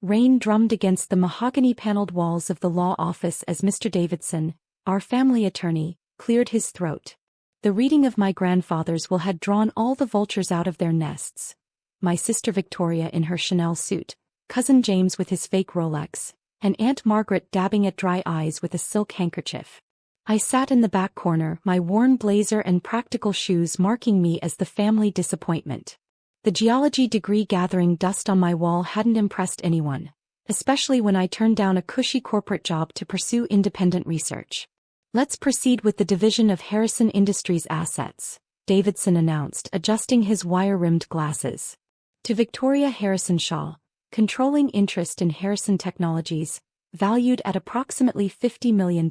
Rain drummed against the mahogany-paneled walls of the law office as Mr. Davidson, our family attorney, cleared his throat. The reading of my grandfather's will had drawn all the vultures out of their nests. My sister Victoria in her Chanel suit, cousin James with his fake Rolex, and Aunt Margaret dabbing at dry eyes with a silk handkerchief. I sat in the back corner, my worn blazer and practical shoes marking me as the family disappointment. The geology degree gathering dust on my wall hadn't impressed anyone, especially when I turned down a cushy corporate job to pursue independent research. Let's proceed with the division of Harrison Industries assets, Davidson announced, adjusting his wire-rimmed glasses. To Victoria Harrison Shaw, controlling interest in Harrison Technologies, valued at approximately $50 million.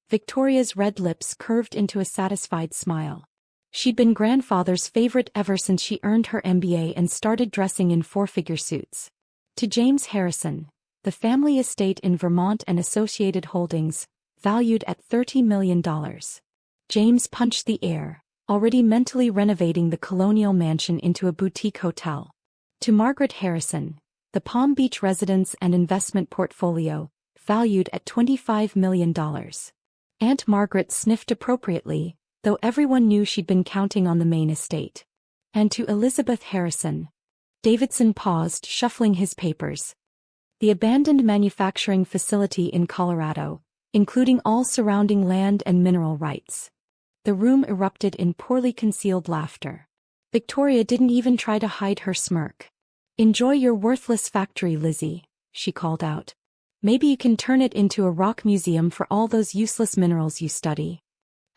Victoria's red lips curved into a satisfied smile. She'd been grandfather's favorite ever since she earned her MBA and started dressing in four-figure suits. To James Harrison, the family estate in Vermont and associated holdings, valued at $30 million. James punched the air, already mentally renovating the colonial mansion into a boutique hotel. To Margaret Harrison, the Palm Beach residence and investment portfolio, valued at $25 million. Aunt Margaret sniffed appropriately, though everyone knew she'd been counting on the main estate. And to Elizabeth Harrison. Davidson paused, shuffling his papers. The abandoned manufacturing facility in Colorado, including all surrounding land and mineral rights. The room erupted in poorly concealed laughter. Victoria didn't even try to hide her smirk. "Enjoy your worthless factory, Lizzie," she called out. "Maybe you can turn it into a rock museum for all those useless minerals you study."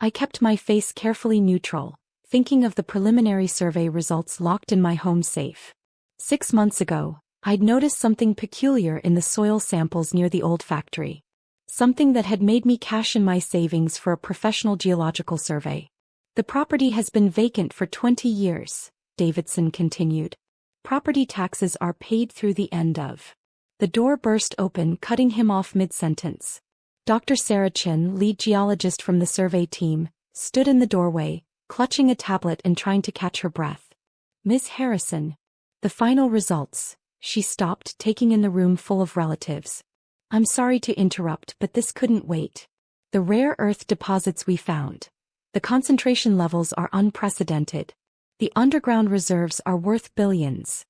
I kept my face carefully neutral, thinking of the preliminary survey results locked in my home safe. 6 months ago, I'd noticed something peculiar in the soil samples near the old factory. Something that had made me cash in my savings for a professional geological survey. "The property has been vacant for 20 years, Davidson continued. "Property taxes are paid through the end of." The door burst open, cutting him off mid-sentence. Dr. Sarah Chin, lead geologist from the survey team, stood in the doorway, clutching a tablet and trying to catch her breath. "Miss Harrison. The final results." She stopped, taking in the room full of relatives. "I'm sorry to interrupt, but this couldn't wait. The rare earth deposits we found. The concentration levels are unprecedented. The underground reserves are worth billions."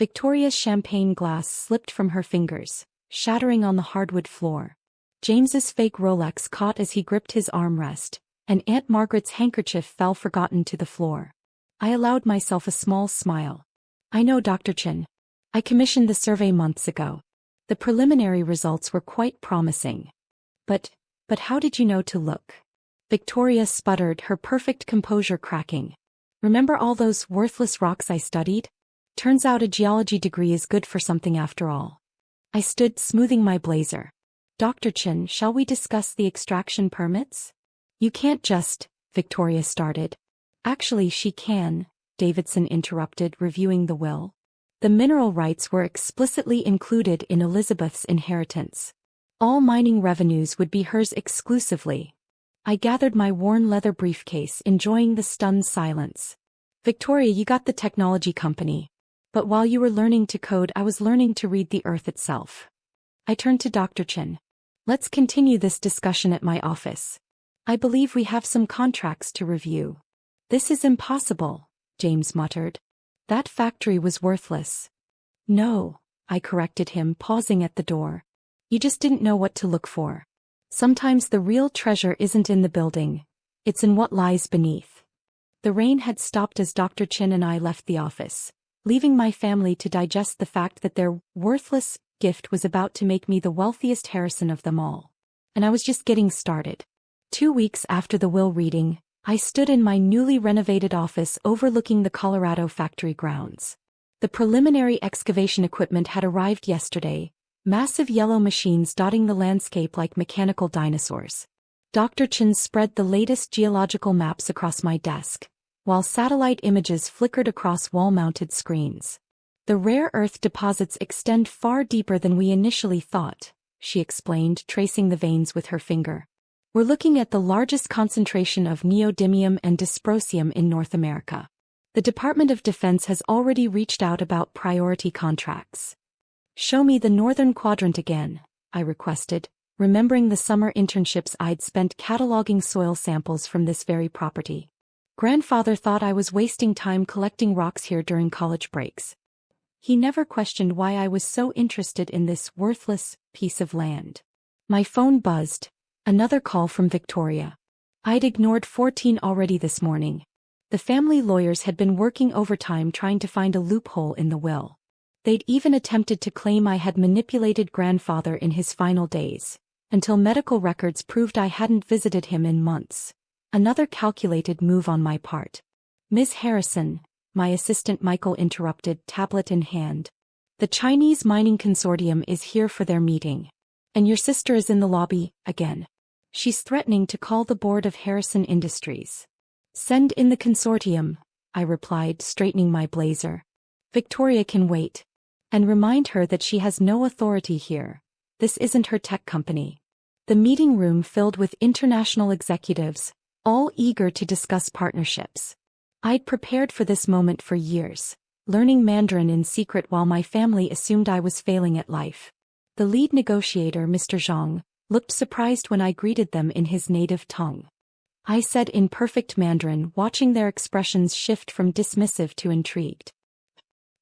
Victoria's champagne glass slipped from her fingers, shattering on the hardwood floor. James's fake Rolex caught as he gripped his armrest, and Aunt Margaret's handkerchief fell forgotten to the floor. I allowed myself a small smile. "I know, Dr. Chin. I commissioned the survey months ago. The preliminary results were quite promising. But how did you know to look?" Victoria sputtered, her perfect composure cracking. "Remember all those worthless rocks I studied? Turns out a geology degree is good for something after all." I stood, smoothing my blazer. "Dr. Chin, shall we discuss the extraction permits?" "You can't just," Victoria started. "Actually, she can," Davidson interrupted, reviewing the will. "The mineral rights were explicitly included in Elizabeth's inheritance. All mining revenues would be hers exclusively." I gathered my worn leather briefcase, enjoying the stunned silence. "Victoria, you got the technology company. But while you were learning to code, I was learning to read the earth itself." I turned to Dr. Chin. "Let's continue this discussion at my office. I believe we have some contracts to review." "This is impossible," James muttered. "That factory was worthless." "No," I corrected him, pausing at the door. "You just didn't know what to look for. Sometimes the real treasure isn't in the building, it's in what lies beneath." The rain had stopped as Dr. Chin and I left the office, leaving my family to digest the fact that their worthless gift was about to make me the wealthiest Harrison of them all. And I was just getting started. 2 weeks after the will reading, I stood in my newly renovated office overlooking the Colorado factory grounds. The preliminary excavation equipment had arrived yesterday, massive yellow machines dotting the landscape like mechanical dinosaurs. Dr. Chin spread the latest geological maps across my desk, while satellite images flickered across wall-mounted screens. "The rare earth deposits extend far deeper than we initially thought," she explained, tracing the veins with her finger. "We're looking at the largest concentration of neodymium and dysprosium in North America. The Department of Defense has already reached out about priority contracts." Show me the northern quadrant again, I requested, remembering the summer internships I'd spent cataloging soil samples from this very property. Grandfather thought I was wasting time collecting rocks here during college breaks. He never questioned why I was so interested in this worthless piece of land. My phone buzzed. Another call from Victoria. I'd ignored 14 already this morning. The family lawyers had been working overtime trying to find a loophole in the will. They'd even attempted to claim I had manipulated grandfather in his final days, until medical records proved I hadn't visited him in months. Another calculated move on my part. Ms. Harrison, my assistant Michael interrupted, tablet in hand. The Chinese mining consortium is here for their meeting. And your sister is in the lobby, again. She's threatening to call the board of Harrison Industries. Send in the consortium, I replied, straightening my blazer. Victoria can wait. And remind her that she has no authority here. This isn't her tech company. The meeting room filled with international executives, all eager to discuss partnerships. I'd prepared for this moment for years, learning Mandarin in secret while my family assumed I was failing at life. The lead negotiator, Mr. Zhang, looked surprised when I greeted them in his native tongue. I said in perfect Mandarin, watching their expressions shift from dismissive to intrigued.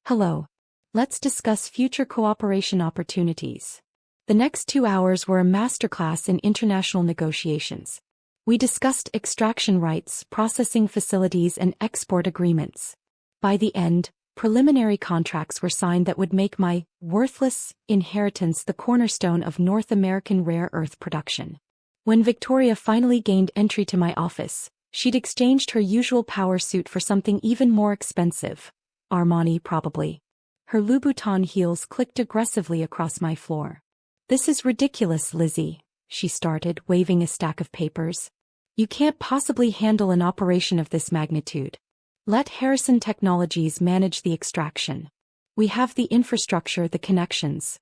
Hello. Let's discuss future cooperation opportunities. The next 2 hours were a masterclass in international negotiations. We discussed extraction rights, processing facilities, and export agreements. By the end, preliminary contracts were signed that would make my worthless inheritance the cornerstone of North American rare earth production. When Victoria finally gained entry to my office, she'd exchanged her usual power suit for something even more expensive. Armani, probably. Her Louboutin heels clicked aggressively across my floor. This is ridiculous, Lizzie, she started, waving a stack of papers. You can't possibly handle an operation of this magnitude. Let Harrison Technologies manage the extraction. We have the infrastructure, the connections.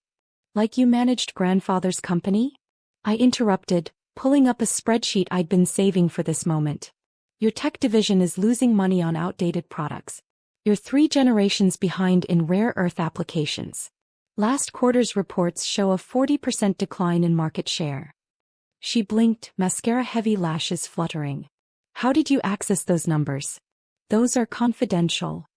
Like you managed grandfather's company? I interrupted, pulling up a spreadsheet I'd been saving for this moment. Your tech division is losing money on outdated products. You're 3 generations behind in rare earth applications. Last quarter's reports show a 40% decline in market share. She blinked, mascara-heavy lashes fluttering. How did you access those numbers? Those are confidential.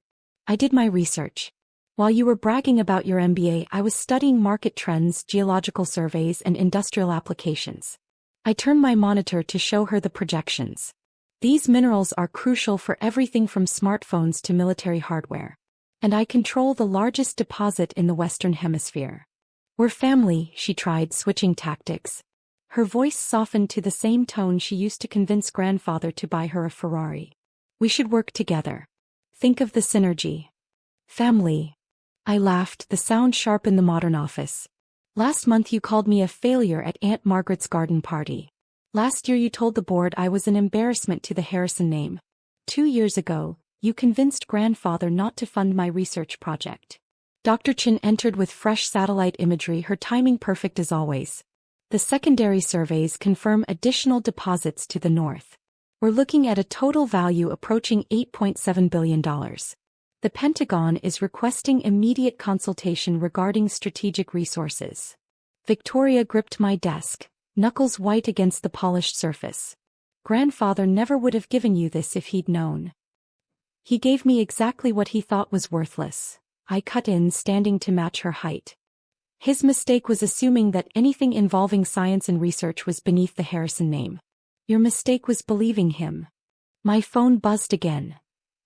I did my research. While you were bragging about your MBA, I was studying market trends, geological surveys, and industrial applications. I turned my monitor to show her the projections. These minerals are crucial for everything from smartphones to military hardware. And I control the largest deposit in the Western Hemisphere. We're family, she tried, switching tactics. Her voice softened to the same tone she used to convince grandfather to buy her a Ferrari. We should work together. Think of the synergy. Family. I laughed, the sound sharp in the modern office. Last month you called me a failure at Aunt Margaret's garden party. Last year you told the board I was an embarrassment to the Harrison name. 2 years ago, you convinced grandfather not to fund my research project. Dr. Chin entered with fresh satellite imagery, her timing perfect as always. The secondary surveys confirm additional deposits to the north. We're looking at a total value approaching $8.7 billion. The Pentagon is requesting immediate consultation regarding strategic resources. Victoria gripped my desk, knuckles white against the polished surface. Grandfather never would have given you this if he'd known. He gave me exactly what he thought was worthless. I cut in, standing to match her height. His mistake was assuming that anything involving science and research was beneath the Harrison name. Your mistake was believing him. My phone buzzed again.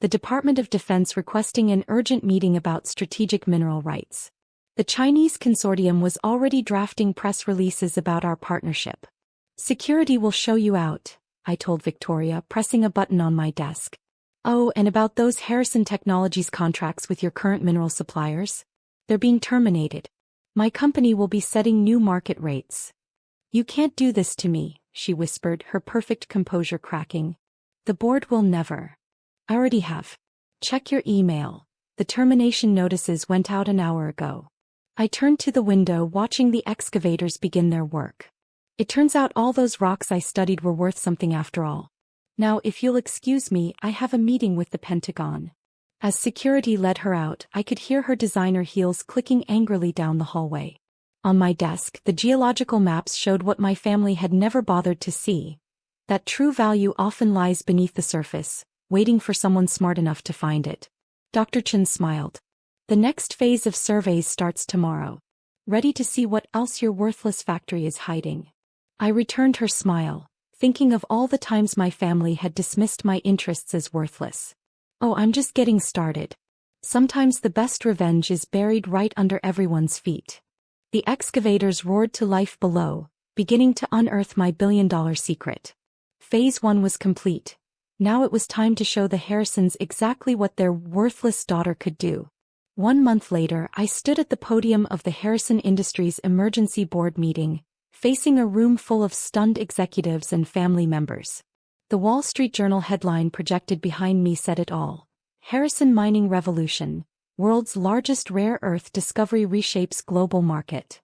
The Department of Defense requesting an urgent meeting about strategic mineral rights. The Chinese consortium was already drafting press releases about our partnership. Security will show you out, I told Victoria, pressing a button on my desk. Oh, and about those Harrison Technologies contracts with your current mineral suppliers? They're being terminated. My company will be setting new market rates. You can't do this to me, she whispered, her perfect composure cracking. The board will never. I already have. Check your email. The termination notices went out an hour ago. I turned to the window, watching the excavators begin their work. It turns out all those rocks I studied were worth something after all. Now, if you'll excuse me, I have a meeting with the Pentagon. As security led her out, I could hear her designer heels clicking angrily down the hallway. On my desk, the geological maps showed what my family had never bothered to see: that true value often lies beneath the surface, waiting for someone smart enough to find it. Dr. Chen smiled. The next phase of surveys starts tomorrow. Ready to see what else your worthless factory is hiding? I returned her smile, thinking of all the times my family had dismissed my interests as worthless. Oh, I'm just getting started. Sometimes the best revenge is buried right under everyone's feet. The excavators roared to life below, beginning to unearth my billion-dollar secret. Phase 1 was complete. Now it was time to show the Harrisons exactly what their worthless daughter could do. 1 month later, I stood at the podium of the Harrison Industries Emergency Board meeting, facing a room full of stunned executives and family members. The Wall Street Journal headline projected behind me said it all: Harrison Mining Revolution, World's Largest Rare Earth Discovery Reshapes Global Market.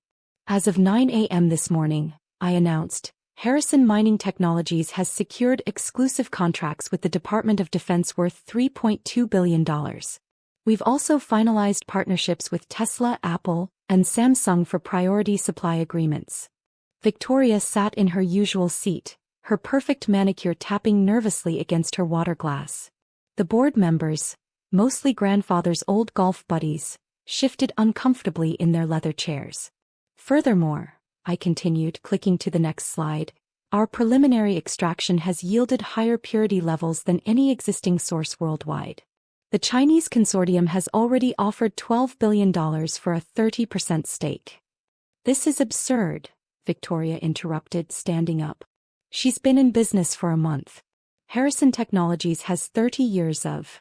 As of 9 a.m. this morning, I announced, Harrison Mining Technologies has secured exclusive contracts with the Department of Defense worth $3.2 billion. We've also finalized partnerships with Tesla, Apple, and Samsung for priority supply agreements. Victoria sat in her usual seat, her perfect manicure tapping nervously against her water glass. The board members, mostly grandfather's old golf buddies, shifted uncomfortably in their leather chairs. Furthermore, I continued, clicking to the next slide, our preliminary extraction has yielded higher purity levels than any existing source worldwide. The Chinese consortium has already offered $12 billion for a 30% stake. This is absurd, Victoria interrupted, standing up. She's been in business for a month. Harrison Technologies has 30 years of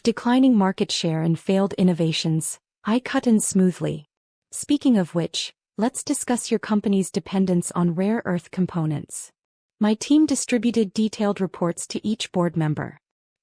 declining market share and failed innovations. I cut in smoothly. Speaking of which, let's discuss your company's dependence on rare earth components. My team distributed detailed reports to each board member.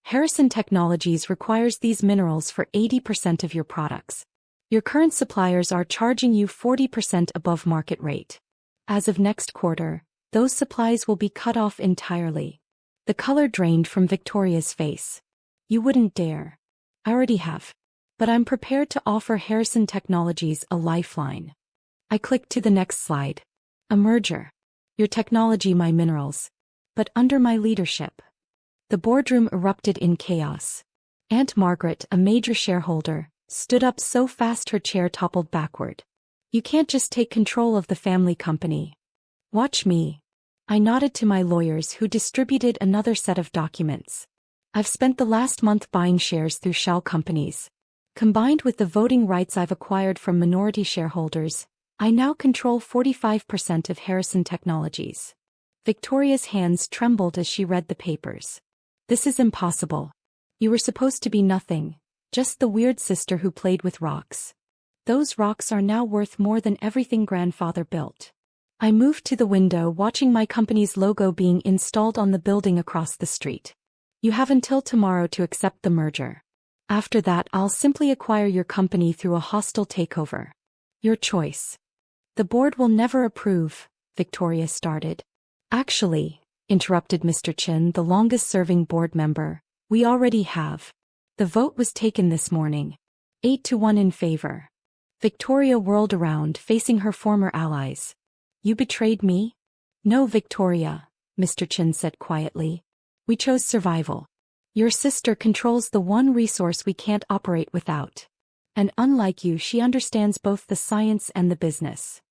Harrison Technologies requires these minerals for 80% of your products. Your current suppliers are charging you 40% above market rate. As of next quarter, those supplies will be cut off entirely. The color drained from Victoria's face. You wouldn't dare. I already have. But I'm prepared to offer Harrison Technologies a lifeline. I clicked to the next slide. A merger. Your technology, my minerals. But under my leadership. The boardroom erupted in chaos. Aunt Margaret, a major shareholder, stood up so fast her chair toppled backward. You can't just take control of the family company. Watch me. I nodded to my lawyers, who distributed another set of documents. I've spent the last month buying shares through shell companies. Combined with the voting rights I've acquired from minority shareholders, I now control 45% of Harrison Technologies. Victoria's hands trembled as she read the papers. This is impossible. You were supposed to be nothing, just the weird sister who played with rocks. Those rocks are now worth more than everything grandfather built. I moved to the window, watching my company's logo being installed on the building across the street. You have until tomorrow to accept the merger. After that, I'll simply acquire your company through a hostile takeover. Your choice. The board will never approve, Victoria started. Actually, interrupted Mr. Chen, the longest-serving board member, we already have. The vote was taken this morning. 8-1 in favor. Victoria whirled around, facing her former allies. You betrayed me? No, Victoria, Mr. Chen said quietly. We chose survival. Your sister controls the one resource we can't operate without. And unlike you, she understands both the science and the business.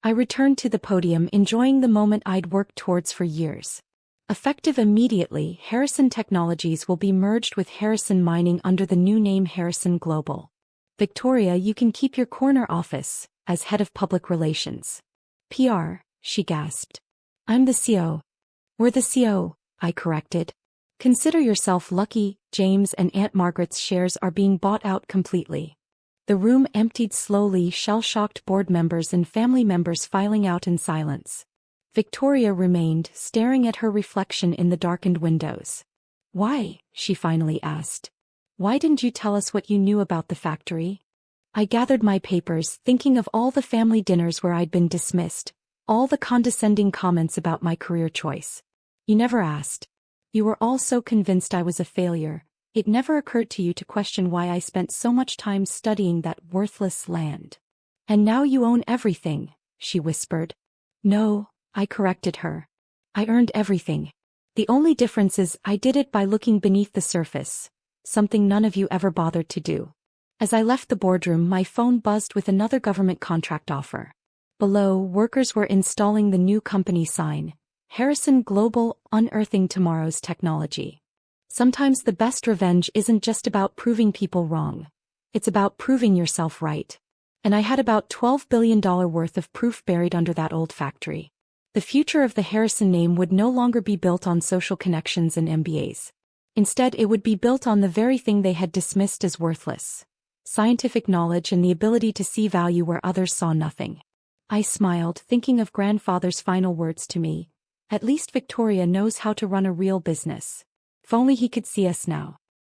I returned to the podium, enjoying the moment I'd worked towards for years. Effective immediately, Harrison Technologies will be merged with Harrison Mining under the new name Harrison Global. Victoria, you can keep your corner office as head of public relations. PR, she gasped. I'm the CO. We're the CO, I corrected. Consider yourself lucky, James and Aunt Margaret's shares are being bought out completely. The room emptied slowly, shell-shocked board members and family members filing out in silence. Victoria remained, staring at her reflection in the darkened windows. Why? She finally asked. Why didn't you tell us what you knew about the factory? I gathered my papers, thinking of all the family dinners where I'd been dismissed, all the condescending comments about my career choice. You never asked. You were all so convinced I was a failure, It never occurred to you to question why I spent so much time studying that worthless land. And now you own everything, she whispered. No, I corrected her. I earned everything. The only difference is I did it by looking beneath the surface, something none of you ever bothered to do. As I left the boardroom, my phone buzzed with another government contract offer. Below, workers were installing the new company sign, Harrison Global, unearthing tomorrow's technology. Sometimes the best revenge isn't just about proving people wrong. It's about proving yourself right. And I had about $12 billion worth of proof buried under that old factory. The future of the Harrison name would no longer be built on social connections and MBAs. Instead, it would be built on the very thing they had dismissed as worthless: scientific knowledge and the ability to see value where others saw nothing. I smiled, thinking of grandfather's final words to me. At least Victoria knows how to run a real business. If only he could see us now.